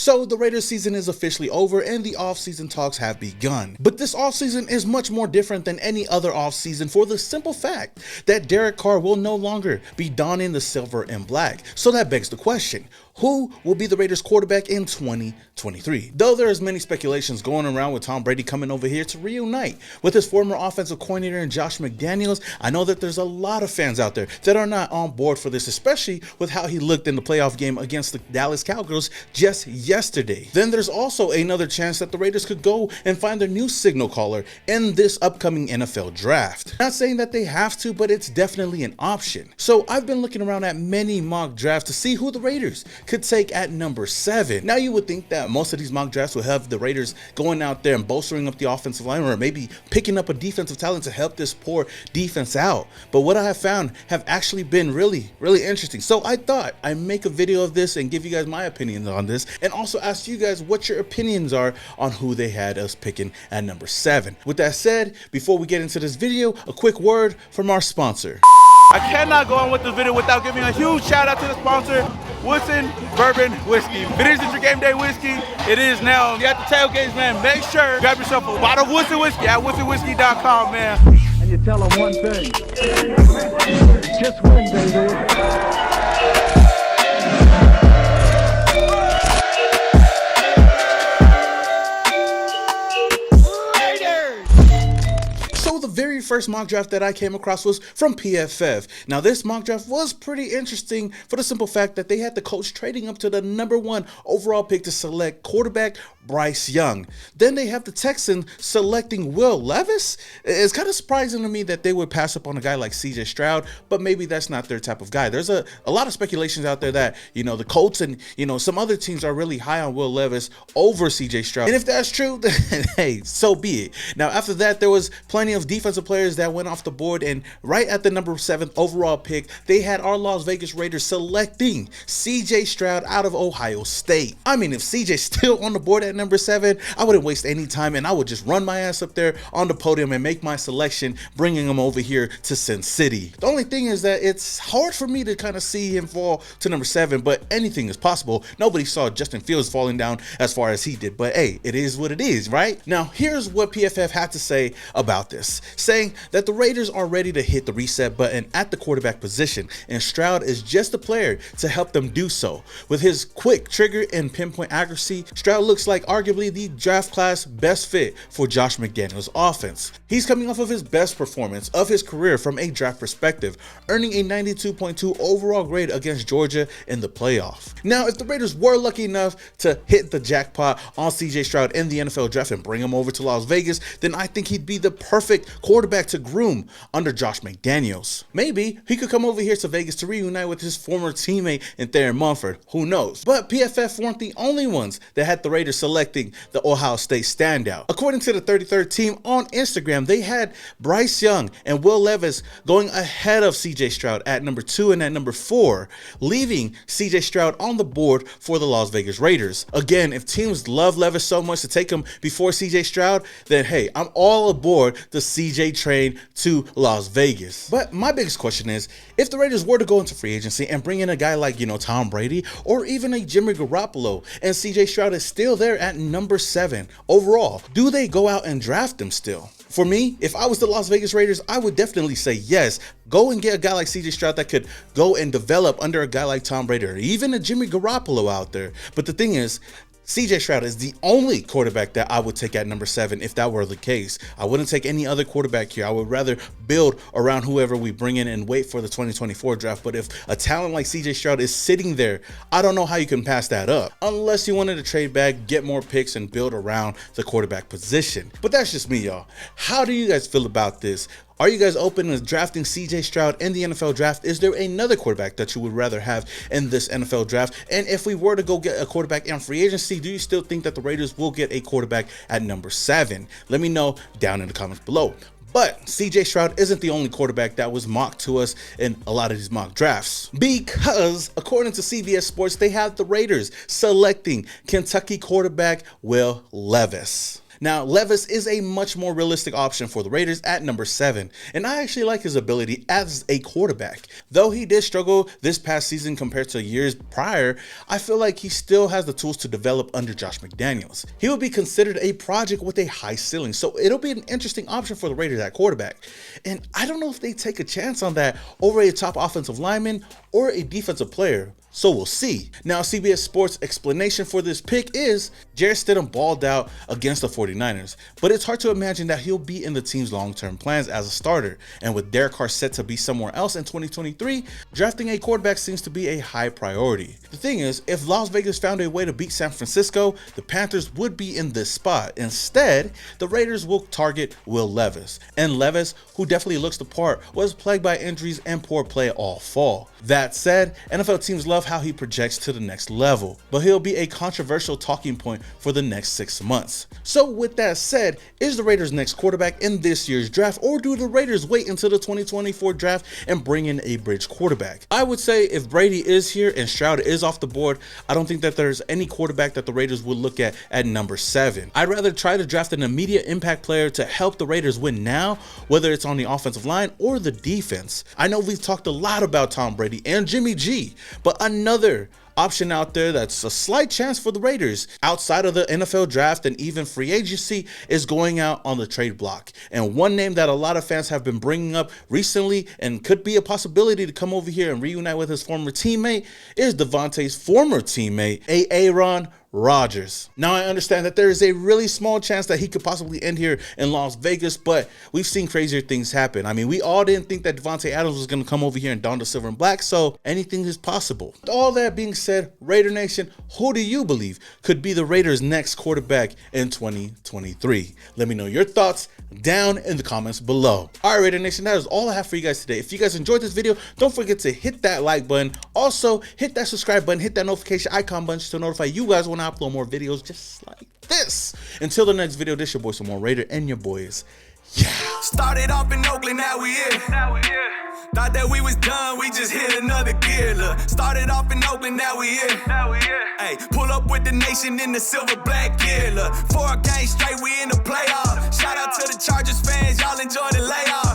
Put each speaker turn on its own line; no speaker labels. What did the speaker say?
So the Raiders season is officially over and the offseason talks have begun. But this offseason is much more different than any other offseason for the simple fact that Derek Carr will no longer be donning the silver and black. So that begs the question, who will be the Raiders quarterback in 2023? Though there is many speculations going around with Tom Brady coming over here to reunite with his former offensive coordinator and Josh McDaniels, I know that there's a lot of fans out there that are not on board for this, especially with how he looked in the playoff game against the Dallas Cowgirls just yesterday. Then there's also another chance that the Raiders could go and find their new signal caller in this upcoming NFL draft. Not saying that they have to, but it's definitely an option. So I've been looking around at many mock drafts to see who the Raiders could take at number 7. Now you would think that most of these mock drafts will have the Raiders going out there and bolstering up the offensive line, or maybe picking up a defensive talent to help this poor defense out. But what I have found have actually been really interesting. So I thought I'd make a video of this and give you guys my opinions on this, and also ask you guys what your opinions are on who they had us picking at number 7. With that said, before we get into this video, a quick word from our sponsor.
I cannot go on with this video without giving a huge shout out to the sponsor, Woodson Bourbon Whiskey. If it isn't your game day whiskey, it is now. You at the tailgates, man, make sure you grab yourself a bottle of Woodson Whiskey at WoodsonWhiskey.com, man.
And you tell them one thing, just win, baby.
The very first mock draft that I came across was from PFF. Now this mock draft was pretty interesting for the simple fact that they had the coach trading up to the number 1 overall pick to select quarterback Bryce Young. Then they have the Texans selecting Will Levis. It's kind of surprising to me that they would pass up on a guy like CJ Stroud, but maybe that's not their type of guy. There's a lot of speculations out there that, the Colts and, some other teams are really high on Will Levis over CJ Stroud. And if that's true, then hey, so be it. Now after that, there was plenty of defensive players that went off the board, and right at the number 7th overall pick, they had our Las Vegas Raiders selecting CJ Stroud out of Ohio State. I mean, if CJ's still on the board at number 7, I wouldn't waste any time and I would just run my ass up there on the podium and make my selection, bringing him over here to Sin City. The only thing is that it's hard for me to kind of see him fall to number 7, but anything is possible. Nobody saw Justin Fields falling down as far as he did, but hey, it is what it is, right? Now, here's what PFF had to say about this, saying that the Raiders are ready to hit the reset button at the quarterback position, and Stroud is just a player to help them do so. With his quick trigger and pinpoint accuracy, Stroud looks like arguably the draft class best fit for Josh McDaniels' offense. He's coming off of his best performance of his career from a draft perspective, earning a 92.2 overall grade against Georgia in the playoff. Now, if the Raiders were lucky enough to hit the jackpot on CJ Stroud in the NFL draft and bring him over to Las Vegas, then I think he'd be the perfect quarterback to groom under Josh McDaniels. Maybe he could come over here to Vegas to reunite with his former teammate in Theron Munford, who knows? But PFF weren't the only ones that had the Raiders selecting the Ohio State standout. According to the 33rd team on Instagram, they had Bryce Young and Will Levis going ahead of CJ Stroud at number 2 and at number 4, leaving CJ Stroud on the board for the Las Vegas Raiders. Again, if teams love Levis so much to take him before CJ Stroud, then hey, I'm all aboard the CJ train to Las Vegas. But my biggest question is, if the Raiders were to go into free agency and bring in a guy like, Tom Brady or even a Jimmy Garoppolo, and CJ Stroud is still there at number 7 overall, do they go out and draft him still? For me, if I was the Las Vegas Raiders, I would definitely say yes. Go and get a guy like CJ Stroud that could go and develop under a guy like Tom Brady or even a Jimmy Garoppolo out there. But the thing is, CJ Stroud is the only quarterback that I would take at number 7 if that were the case. I wouldn't take any other quarterback here. I would rather build around whoever we bring in and wait for the 2024 draft. But if a talent like CJ Stroud is sitting there, I don't know how you can pass that up. Unless you wanted to trade back, get more picks, and build around the quarterback position. But that's just me, y'all. How do you guys feel about this? Are you guys open to drafting CJ Stroud in the NFL draft? Is there another quarterback that you would rather have in this NFL draft? And if we were to go get a quarterback in free agency, do you still think that the Raiders will get a quarterback at number 7? Let me know down in the comments below. But CJ Stroud isn't the only quarterback that was mocked to us in a lot of these mock drafts, because according to CBS Sports, they have the Raiders selecting Kentucky quarterback Will Levis. Now, Levis is a much more realistic option for the Raiders at number 7, and I actually like his ability as a quarterback. Though he did struggle this past season compared to years prior, I feel like he still has the tools to develop under Josh McDaniels. He will be considered a project with a high ceiling, so it'll be an interesting option for the Raiders at quarterback. And I don't know if they take a chance on that over a top offensive lineman or a defensive player. So we'll see. Now, CBS Sports explanation for this pick is Jarrett Stidham balled out against the 49ers, but it's hard to imagine that he'll be in the team's long-term plans as a starter. And with Derek Carr set to be somewhere else in 2023, drafting a quarterback seems to be a high priority. The thing is, if Las Vegas found a way to beat San Francisco, the Panthers would be in this spot. Instead, the Raiders will target Will Levis. And Levis, who definitely looks the part, was plagued by injuries and poor play all fall. That said, NFL teams love how he projects to the next level, but he'll be a controversial talking point for the next 6 months. So with that said, is the Raiders' next quarterback in this year's draft, or do the Raiders wait until the 2024 draft and bring in a bridge quarterback? I would say if Brady is here and Stroud is off the board, I don't think that there's any quarterback that the Raiders would look at number 7. I'd rather try to draft an immediate impact player to help the Raiders win now, whether it's on the offensive line or the defense. I know we've talked a lot about Tom Brady and Jimmy G, but another option out there that's a slight chance for the Raiders outside of the NFL draft and even free agency is going out on the trade block. And one name that a lot of fans have been bringing up recently and could be a possibility to come over here and reunite with his former teammate is Devontae's former teammate, Aaron Rodgers. Now, I understand that there is a really small chance that he could possibly end here in Las Vegas, but we've seen crazier things happen. I mean, we all didn't think that Devontae Adams was going to come over here and don the silver and black, so anything is possible. With all that being said, Raider Nation, who do you believe could be the Raiders' next quarterback in 2023? Let me know your thoughts down in the comments below. All right, Raider Nation, that is all I have for you guys today. If you guys enjoyed this video, don't forget to hit that like button. Also, hit that subscribe button, hit that notification icon button to notify you guys when I upload more videos just like this. Until the next video, this your boy, some more Raider, and your boys, yeah.
Started off in Oakland, now we here. Thought that we was done, we just hit another gear. Look, started off in Oakland, now we here. Hey, pull up with the nation in the silver black gear. Look, 4 games straight, we in the playoff. Shout out to the Chargers fans, y'all enjoy the layoff.